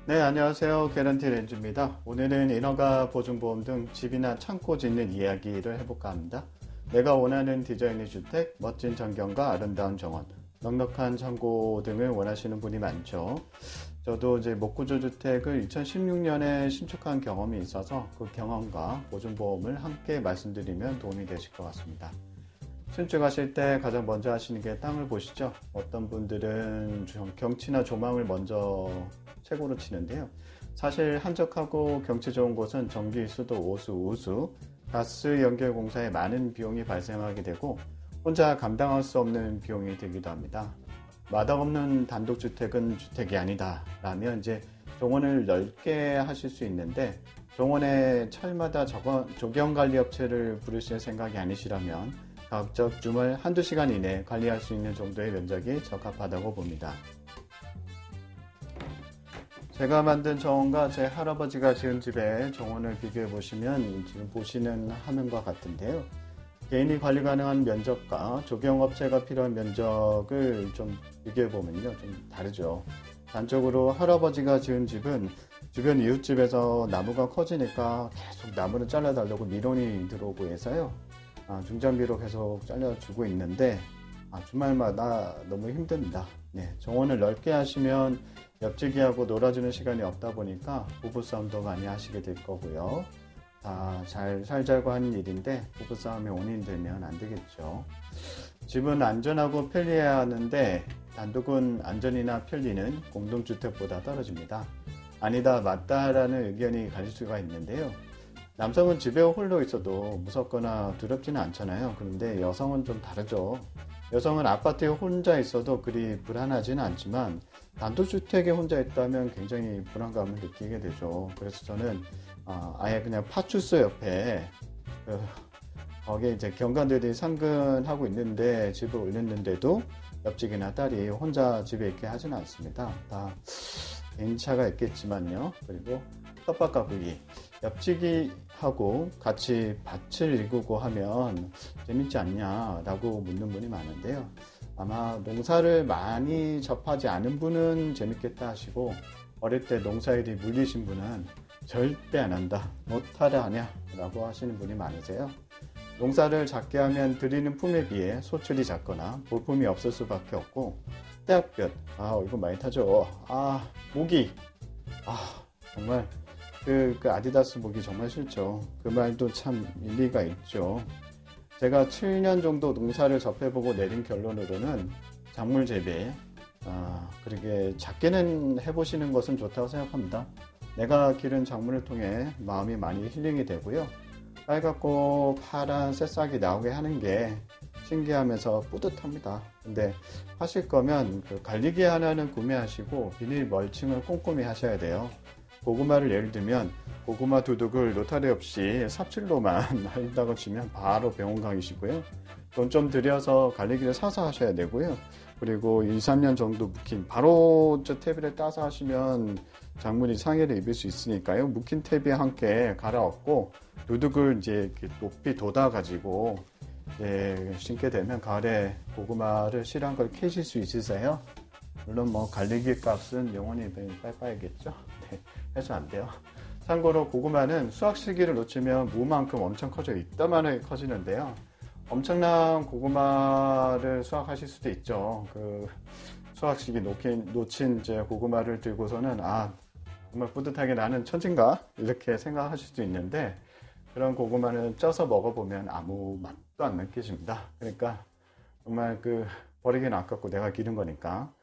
네, 안녕하세요. 개런티 렌즈입니다. 오늘은 인허가 보증보험 등 집이나 창고 짓는 이야기를 해볼까 합니다. 내가 원하는 디자인의 주택, 멋진 전경과 아름다운 정원, 넉넉한 창고 등을 원하시는 분이 많죠. 저도 이제 목구조 주택을 2016년에 신축한 경험이 있어서 그 경험과 보증보험을 함께 말씀드리면 도움이 되실 것 같습니다. 신축하실 때 가장 먼저 하시는 게 땅을 보시죠. 어떤 분들은 경치나 조망을 먼저 최고로 치는데요. 사실 한적하고 경치 좋은 곳은 전기, 수도, 오수, 우수, 가스 연결 공사에 많은 비용이 발생하게 되고 혼자 감당할 수 없는 비용이 들기도 합니다. 마당 없는 단독주택은 주택이 아니다 라면 이제 정원을 넓게 하실 수 있는데 정원에 철마다 조경관리업체를 부르실 생각이 아니시라면 가급적 주말 한두 시간 이내 관리할 수 있는 정도의 면적이 적합하다고 봅니다. 제가 만든 정원과 제 할아버지가 지은 집의 정원을 비교해 보시면 지금 보시는 화면과 같은데요. 개인이 관리 가능한 면적과 조경업체가 필요한 면적을 좀 비교해 보면요, 좀 다르죠. 단적으로 할아버지가 지은 집은 주변 이웃집에서 나무가 커지니까 계속 나무를 잘라달라고 민원이 들어오고 해서요. 중장비로 계속 잘려주고 있는데 주말마다 너무 힘듭니다. 네, 정원을 넓게 하시면 옆집이하고 놀아주는 시간이 없다 보니까 부부싸움도 많이 하시게 될 거고요. 다 잘 살자고 하는 일인데 부부싸움이 원인이 되면 안 되겠죠. 집은 안전하고 편리해야 하는데 단독은 안전이나 편리는 공동주택보다 떨어집니다. 아니다, 맞다라는 의견이 갈릴 수가 있는데요. 남성은 집에 홀로 있어도 무섭거나 두렵지는 않잖아요. 그런데 여성은 좀 다르죠. 여성은 아파트에 혼자 있어도 그리 불안하지는 않지만 단독주택에 혼자 있다면 굉장히 불안감을 느끼게 되죠. 그래서 저는 아예 그냥 파출소 옆에 거기에 이제 경관들이 상근하고 있는데 집을 올렸는데도 옆집이나 딸이 혼자 집에 있게 하지는 않습니다. 다 개인차가 있겠지만요. 그리고 떡밥가구기 옆집이하고 같이 밭을 일구고 하면 재밌지 않냐라고 묻는 분이 많은데요. 아마 농사를 많이 접하지 않은 분은 재밌겠다 하시고 어릴 때 농사일이 물리신 분은 절대 안 한다, 못하려 하냐 라고 하시는 분이 많으세요. 농사를 작게 하면 드리는 품에 비해 소출이 작거나 볼품이 없을 수밖에 없고 떼약볕, 이거 많이 타죠. 모기, 정말 그 아디다스 모기 정말 싫죠. 그 말도 참 일리가 있죠. 제가 7년 정도 농사를 접해보고 내린 결론으로는 작물 재배, 그렇게 작게는 해보시는 것은 좋다고 생각합니다. 내가 기른 작물을 통해 마음이 많이 힐링이 되고요. 빨갛고 파란 새싹이 나오게 하는 게 신기하면서 뿌듯합니다. 근데 하실 거면 그 관리기 하나는 구매하시고 비닐 멀칭을 꼼꼼히 하셔야 돼요. 고구마를 예를 들면 고구마 두둑을 노타리 없이 삽질로만 한다고 치면 바로 병원 가기시고요. 돈 좀 들여서 관리기를 사서 하셔야 되고요. 그리고 2, 3년 정도 묵힌 바로 저 퇴비를 따서 하시면 작물이 상해를 입을 수 있으니까요. 묵힌 퇴비에 함께 갈아엎고 두둑을 이제 높이 돋아 가지고 심게 되면 가을에 고구마를 실한 걸 캐실 수 있으세요. 물론 관리기 값은 영원히 빠야겠죠. 네, 해서 안 돼요. 참고로 고구마는 수확 시기를 놓치면 무만큼 엄청 커져 이따만하게 커지는데요. 엄청난 고구마를 수확하실 수도 있죠. 그 수확 시기 놓친 이제 고구마를 들고서는 정말 뿌듯하게 나는 천진가 이렇게 생각하실 수도 있는데 그런 고구마는 쪄서 먹어보면 아무 맛도 안 느껴집니다. 그러니까 정말 버리기는 아깝고 내가 기른 거니까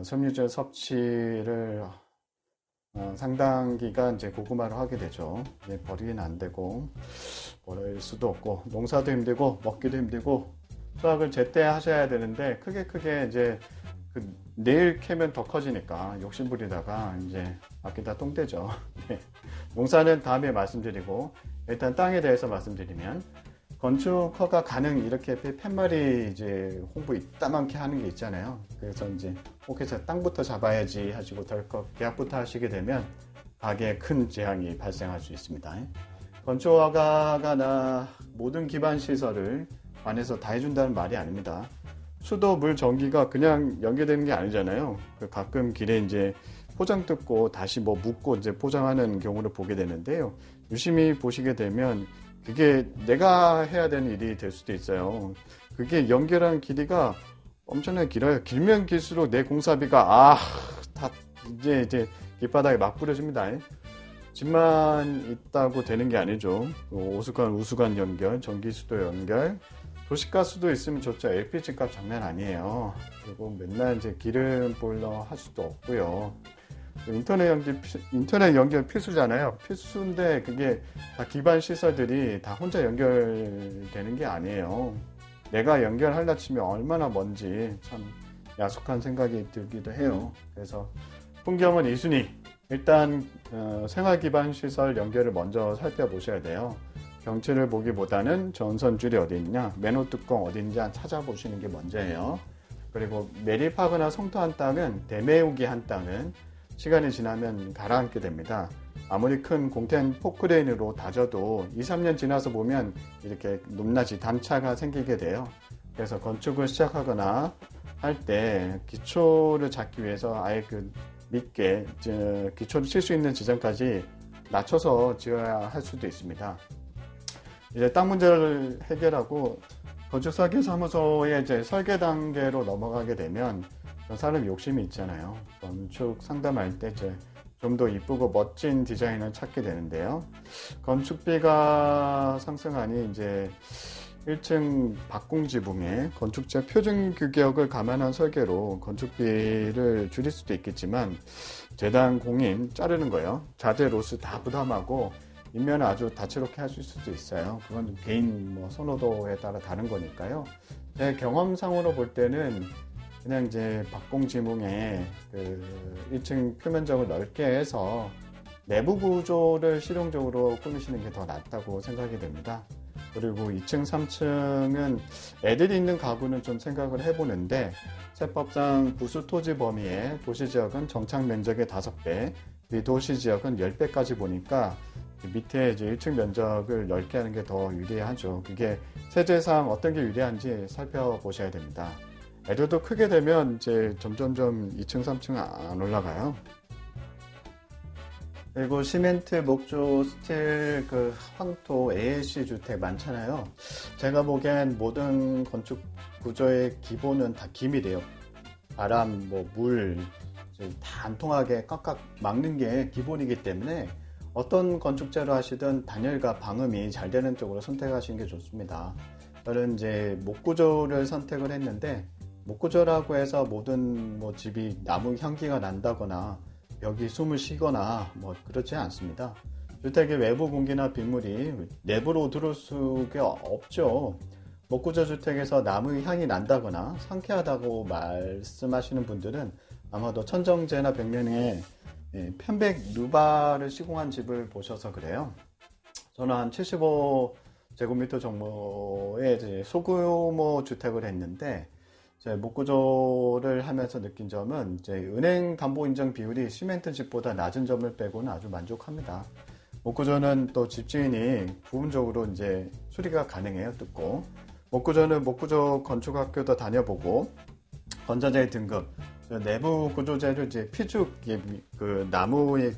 섬유질 섭취를 상당 기간 이제 고구마를 하게 되죠. 버리기는 안 되고 버릴 수도 없고 농사도 힘들고 먹기도 힘들고 수확을 제때 하셔야 되는데 크게 이제 내일 캐면 더 커지니까 욕심부리다가 이제 아끼다 똥되죠. 농사는 다음에 말씀드리고 일단 땅에 대해서 말씀드리면 건축 허가 가능 이렇게 팻말이 이제 홍보 이따만게 하는 게 있잖아요. 그래서 이제 혹해서 땅부터 잡아야지 하시고 덜컥 계약부터 하시게 되면 가게에 큰 재앙이 발생할 수 있습니다. 건축 허가가 모든 기반 시설을 관에서 다 해준다는 말이 아닙니다. 수도, 물, 전기가 그냥 연계되는 게 아니잖아요. 가끔 길에 이제 포장 뜯고 다시 뭐 묻고 이제 포장하는 경우를 보게 되는데요. 유심히 보시게 되면 그게 내가 해야 되는 일이 될 수도 있어요. 그게 연결하는 길이가 엄청나게 길어요. 길면 길수록 내 공사비가 다 이제 길바닥에 막 뿌려집니다. 집만 있다고 되는 게 아니죠. 오수관, 우수관 연결, 전기수도 연결, 도시가스도 있으면 좋죠. LPG 값 장난 아니에요. 그리고 맨날 이제 기름 보일러 할 수도 없고요. 인터넷 연결 필수잖아요. 필수인데 그게 다 기반 시설들이 다 혼자 연결되는 게 아니에요. 내가 연결하려 치면 얼마나 먼지 참 야속한 생각이 들기도 해요. 그래서 풍경은 2순위. 일단 생활 기반 시설 연결을 먼저 살펴보셔야 돼요. 경치를 보기보다는 전선줄이 어디 있냐, 맨홀 뚜껑 어디 있는지 찾아보시는 게 먼저예요. 그리고 매립하거나 성토한 땅은 대매우기 한 땅은 시간이 지나면 가라앉게 됩니다. 아무리 큰 공텐 포크레인으로 다져도 2, 3년 지나서 보면 이렇게 높낮이 단차가 생기게 돼요. 그래서 건축을 시작하거나 할 때 기초를 잡기 위해서 아예 그 밑게 기초를 칠 수 있는 지점까지 낮춰서 지어야 할 수도 있습니다. 이제 땅 문제를 해결하고 건축설계사무소의 이제 설계 단계로 넘어가게 되면 사람 욕심이 있잖아요. 건축 상담할 때 이제 좀 더 이쁘고 멋진 디자인을 찾게 되는데요. 건축비가 상승하니 이제 1층 박공지붕에 건축자 표준 규격을 감안한 설계로 건축비를 줄일 수도 있겠지만 재단 공임 자르는 거예요. 자재 로스 다 부담하고 인면을 아주 다채롭게 하실 수도 있어요. 그건 개인 선호도에 따라 다른 거니까요. 제 경험상으로 볼 때는 그냥 이제 박공지붕에 그 1층 표면적을 넓게 해서 내부 구조를 실용적으로 꾸미시는 게 더 낫다고 생각이 됩니다. 그리고 2층, 3층은 애들이 있는 가구는 좀 생각을 해보는데 세법상 부수 토지 범위에 도시지역은 정착 면적의 5배, 비도시지역은 10배까지 보니까 밑에 이제 1층 면적을 넓게 하는 게 더 유리하죠. 그게 세제상 어떤 게 유리한지 살펴보셔야 됩니다. 애들도 크게 되면 이제 점점점 2층, 3층 안 올라가요. 그리고 시멘트, 목조, 스틸, 그 황토, ALC 주택 많잖아요. 제가 보기엔 모든 건축 구조의 기본은 다 기밀이에요. 바람, 물, 다 안 통하게 꽉꽉 막는 게 기본이기 때문에 어떤 건축재로 하시든 단열과 방음이 잘 되는 쪽으로 선택하시는 게 좋습니다. 저는 이제 목구조를 선택을 했는데 목구조라고 해서 모든 집이 나무 향기가 난다거나 벽이 숨을 쉬거나 그렇지 않습니다. 주택의 외부 공기나 빗물이 내부로 들어올 수가 없죠. 목구조 주택에서 나무 향이 난다거나 상쾌하다고 말씀하시는 분들은 아마도 천정재나 벽면에 편백 누바를 시공한 집을 보셔서 그래요. 저는 한 75제곱미터 정도의 소규모 주택을 했는데 목구조를 하면서 느낀 점은 이제 은행 담보 인정 비율이 시멘트 집보다 낮은 점을 빼고는 아주 만족합니다. 목구조는 또 집주인이 부분적으로 이제 수리가 가능해요. 뜯고 목구조는 목구조 건축학교도 다녀보고 건자재 등급 내부 구조재를 이제 피죽 그 나무의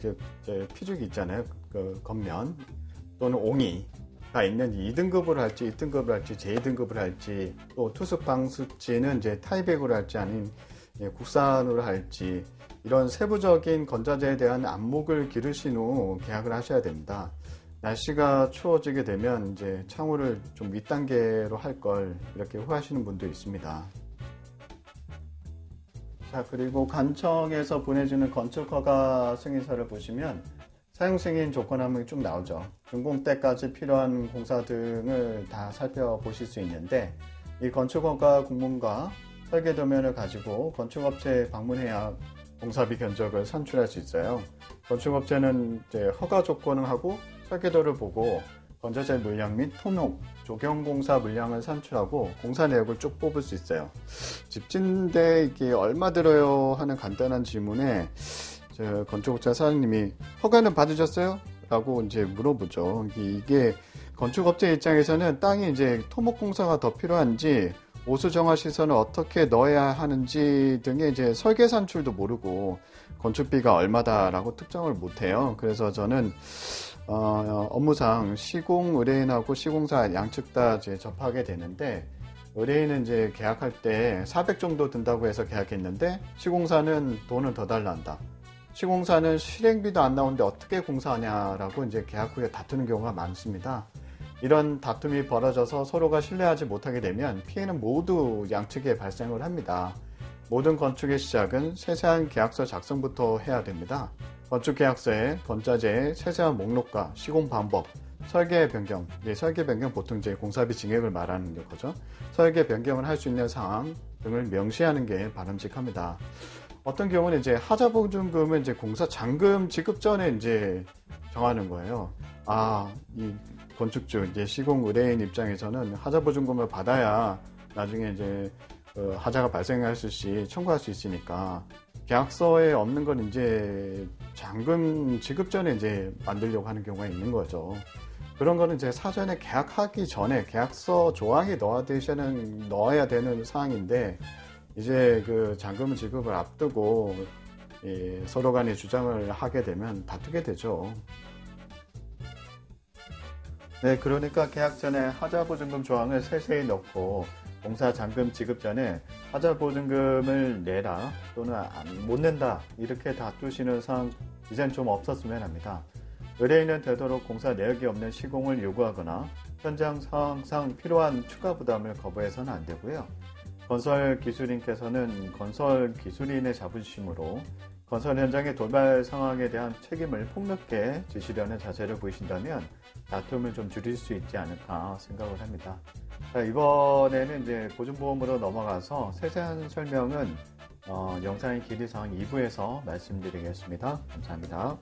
피죽이 있잖아요. 그 겉면 또는 옹이가 있는 2등급을 할지 1등급을 할지 제2등급을 할지 또 투습 방수지는 이제 타이백으로 할지 아닌 국산으로 할지 이런 세부적인 건자재에 대한 안목을 기르신 후 계약을 하셔야 됩니다. 날씨가 추워지게 되면 이제 창호를 좀 윗단계로 할 걸 이렇게 후회하시는 분도 있습니다. 자, 그리고 관청에서 보내주는 건축허가 승인서를 보시면 사용 승인 조건 항목이 쭉 나오죠. 준공 때까지 필요한 공사 등을 다 살펴보실 수 있는데 이 건축허가 공문과 설계도면을 가지고 건축업체에 방문해야 공사비 견적을 산출할 수 있어요. 건축업체는 이제 허가 조건을 하고 설계도를 보고 건자재 물량 및 토목, 조경공사 물량을 산출하고 공사 내역을 쭉 뽑을 수 있어요. 집 짓는데 이게 얼마 들어요? 하는 간단한 질문에 건축업체 사장님이 허가는 받으셨어요? 라고 이제 물어보죠. 이게 건축업체 입장에서는 땅이 이제 토목공사가 더 필요한지 오수 정화 시설을 어떻게 넣어야 하는지 등의 이제 설계 산출도 모르고 건축비가 얼마다라고 특정을 못해요. 그래서 저는 업무상 시공 의뢰인하고 시공사 양측 다 이제 접하게 되는데, 의뢰인은 이제 계약할 때 400 정도 든다고 해서 계약했는데 시공사는 돈을 더 달란다. 시공사는 실행비도 안 나오는데 어떻게 공사하냐라고 이제 계약 후에 다투는 경우가 많습니다. 이런 다툼이 벌어져서 서로가 신뢰하지 못하게 되면 피해는 모두 양측에 발생을 합니다. 모든 건축의 시작은 세세한 계약서 작성부터 해야 됩니다. 건축계약서에 건자재의 세세한 목록과 시공 방법, 설계 변경, 설계 변경 보통 이제 공사비 증액을 말하는 거죠. 설계 변경을 할 수 있는 사항 등을 명시하는 게 바람직합니다. 어떤 경우는 이제 하자보증금은 이제 공사 잔금 지급 전에 이제 정하는 거예요. 이 건축주, 이제 시공 의뢰인 입장에서는 하자보증금을 받아야 나중에 이제 하자가 발생할 시 청구할 수 있으니까 계약서에 없는 건 이제 잔금 지급 전에 이제 만들려고 하는 경우가 있는 거죠. 그런 거는 이제 사전에 계약하기 전에 계약서 조항에 넣어야 되는 사항인데, 이제 그 잔금 지급을 앞두고 서로 간에 주장을 하게 되면 다투게 되죠. 네, 그러니까 계약 전에 하자보증금 조항을 세세히 넣고 공사 잔금 지급 전에 하자보증금을 내라 또는 못 낸다 이렇게 다투시는 상황 이젠 좀 없었으면 합니다. 의뢰인은 되도록 공사 내역이 없는 시공을 요구하거나 현장 상황상 필요한 추가 부담을 거부해서는 안 되고요. 건설 기술인께서는 건설 기술인의 자부심으로 건설 현장의 돌발 상황에 대한 책임을 폭넓게 지시려는 자세를 보이신다면 다툼을 좀 줄일 수 있지 않을까 생각을 합니다. 자, 이번에는 이제 보증보험으로 넘어가서 세세한 설명은 영상의 길이상 2부에서 말씀드리겠습니다. 감사합니다.